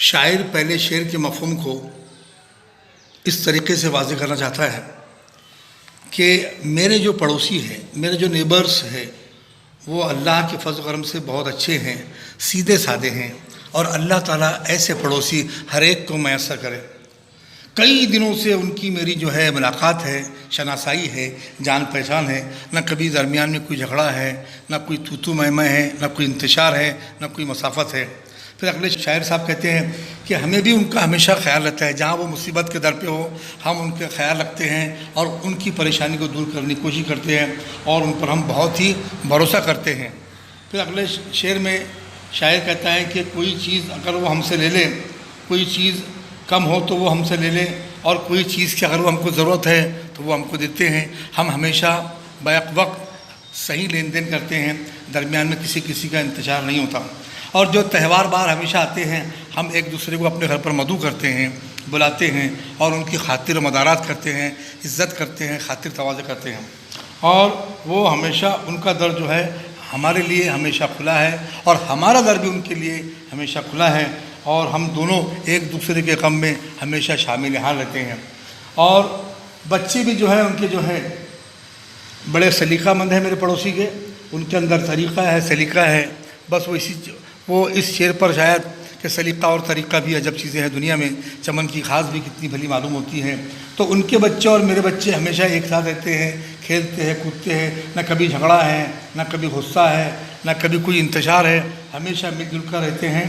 شاعر پہلے شعر کے مفہوم کو اس طریقے سے واضح کرنا چاہتا ہے کہ میرے جو پڑوسی ہیں، میرے جو نیبرز ہیں، وہ اللہ کے فضل و کرم سے بہت اچھے ہیں، سیدھے سادے ہیں، اور اللہ تعالیٰ ایسے پڑوسی ہر ایک کو میسر کرے۔ کئی دنوں سے ان کی میری جو ہے ملاقات ہے، شناسائی ہے، جان پہچان ہے، نہ کبھی درمیان میں کوئی جھگڑا ہے، نہ کوئی تو میں ہے، نہ کوئی انتشار ہے، نہ کوئی مسافت ہے۔ پھر اگلے شاعر صاحب کہتے ہیں کہ ہمیں بھی ان کا ہمیشہ خیال رہتا ہے، جہاں وہ مصیبت کے در پہ ہو ہم ان کا خیال رکھتے ہیں اور ان کی پریشانی کو دور کرنے کی کوشش کرتے ہیں، اور ان پر ہم بہت ہی بھروسہ کرتے ہیں۔ پھر اگلے شعر میں شاعر کہتا ہے کہ کوئی چیز اگر وہ ہم سے لے لے، کوئی چیز کم ہو تو وہ ہم سے لے لے، اور کوئی چیز کی اگر وہ ہم کو ضرورت ہے تو وہ ہم کو دیتے ہیں۔ ہم ہمیشہ بیک وقت صحیح لین دین کرتے ہیں، درمیان میں کسی کا انتشار نہیں ہوتا۔ اور جو تہوار بار ہمیشہ آتے ہیں، ہم ایک دوسرے کو اپنے گھر پر مدعو کرتے ہیں، بلاتے ہیں، اور ان کی خاطر و مدارات کرتے ہیں، عزت کرتے ہیں، خاطر تواضع کرتے ہیں، اور وہ ہمیشہ ان کا در جو ہے ہمارے لیے ہمیشہ کھلا ہے، اور ہمارا در بھی ان کے لیے ہمیشہ کھلا ہے، اور ہم دونوں ایک دوسرے کے غم میں ہمیشہ شامل حال رہتے ہیں۔ اور بچے بھی جو ہے ان کے جو ہے بڑے سلیقہ مند ہیں میرے پڑوسی کے، ان کے اندر طریقہ ہے، سلیقہ ہے، بس وہ اس شعر پر شاید کہ سلیقہ اور طریقہ بھی عجب چیزیں ہیں دنیا میں، چمن کی خاص بھی کتنی بھلی معلوم ہوتی ہے۔ تو ان کے بچے اور میرے بچے ہمیشہ ایک ساتھ رہتے ہیں، کھیلتے ہیں، کودتے ہیں، نہ کبھی جھگڑا ہے، نہ کبھی غصہ ہے، نہ کبھی کوئی انتشار ہے، ہمیشہ مل جل کر رہتے ہیں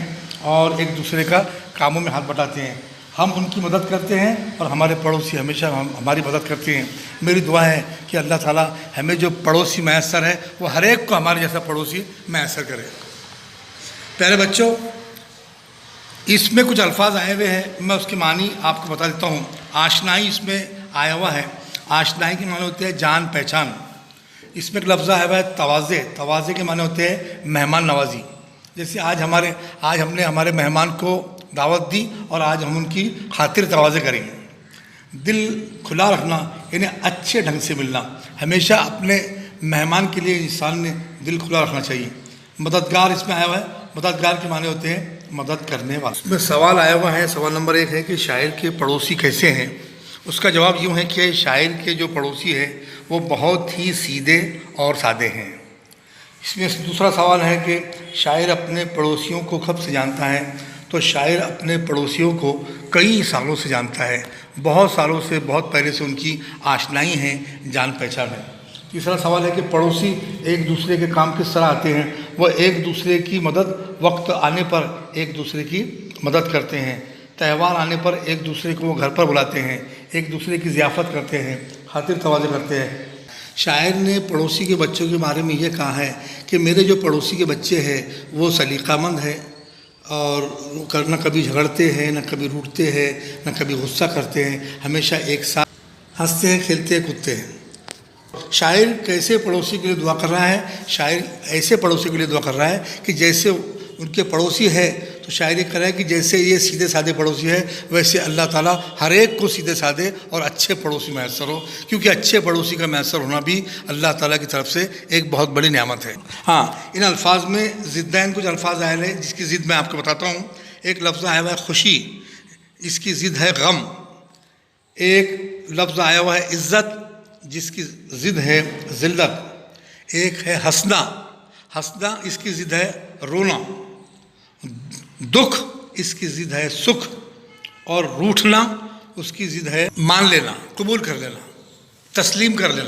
اور ایک دوسرے کا کاموں میں ہاتھ بٹاتے ہیں۔ ہم ان کی مدد کرتے ہیں اور ہمارے پڑوسی ہمیشہ ہماری مدد کرتے ہیں۔ میری دعا ہے کہ اللہ تعالیٰ ہمیں جو پڑوسی میسر ہے وہ ہر ایک کو ہمارے جیسا پڑوسی میسر کرے۔ پیارے بچوں، اس میں کچھ الفاظ آئے ہوئے ہیں، میں اس کے معنی آپ کو بتا دیتا ہوں۔ آشنائی اس میں آیا ہوا ہے۔ آشنائی کے معنی ہوتے ہیں جان پہچان۔ اس میں ایک لفظ آیا ہوا ہے تواضع۔ تواضع کے معنی ہوتے ہیں مہمان نوازی۔ جیسے آج ہم نے ہمارے مہمان کو دعوت دی اور آج ہم ان کی خاطر تواضع کریں گے۔ دل کھلا رکھنا یعنی اچھے ڈھنگ سے ملنا۔ ہمیشہ اپنے مہمان کے لیے انسان نے دل کھلا رکھنا چاہیے۔ مددگار اس میں آیا ہوا ہے۔ مددگار کے معنی ہوتے ہیں مدد کرنے والا۔ اس میں سوال آیا ہوا ہے، سوال نمبر 1 ہے کہ شاعر کے پڑوسی کیسے ہیں؟ اس کا جواب یوں ہے کہ شاعر کے جو پڑوسی ہیں وہ بہت ہی سیدھے اور سادے ہیں۔ اس میں دوسرا سوال ہے کہ شاعر اپنے پڑوسیوں کو کب سے جانتا ہے؟ تو شاعر اپنے پڑوسیوں کو کئی سالوں سے جانتا ہے، بہت سالوں سے، بہت پہلے سے ان کی آشنائی ہیں، جان پہچان ہے۔ تیسرا سوال ہے کہ پڑوسی ایک دوسرے کے کام کس طرح آتے ہیں؟ وہ ایک دوسرے کی مدد وقت آنے پر ایک دوسرے کی مدد کرتے ہیں، تہوار آنے پر ایک دوسرے کو وہ گھر پر بلاتے ہیں، ایک دوسرے کی ضیافت کرتے ہیں، خاطر تواضع کرتے ہیں۔ شاعر نے پڑوسی کے بچوں کے بارے میں یہ کہا ہے کہ میرے جو پڑوسی کے بچے ہیں وہ سلیقہ مند ہے، اور نہ کبھی جھگڑتے ہیں، نہ کبھی روٹتے ہیں، نہ کبھی غصہ کرتے ہیں، ہمیشہ ایک ساتھ ہنستے ہیں، کھیلتے ہیں، کودتے ہیں۔ شاعر کیسے پڑوسی کے لیے دعا کر رہا ہے؟ شاعر ایسے پڑوسی کے لیے دعا کر رہا ہے کہ جیسے ان کے پڑوسی ہے، تو شاعر یہ کر رہا ہے کہ جیسے یہ سیدھے سادے پڑوسی ہے، ویسے اللہ تعالیٰ ہر ایک کو سیدھے سادے اور اچھے پڑوسی میسر ہو، کیونکہ اچھے پڑوسی کا میسر ہونا بھی اللہ تعالیٰ کی طرف سے ایک بہت بڑی نعمت ہے۔ ہاں، ان الفاظ میں ضدین کچھ الفاظ آئے ہیں جس کی ضد میں آپ کو بتاتا ہوں۔ ایک لفظ آیا ہوا ہے خوشی، اس کی ضد ہے غم۔ ایک لفظ آیا ہوا ہے عزت، جس کی ضد ہے ذلت۔ ایک ہے ہنسنا، ہنسنا اس کی ضد ہے رونا۔ دکھ اس کی ضد ہے سکھ، اور روٹھنا اس کی ضد ہے مان لینا، قبول کر لینا، تسلیم کر لینا۔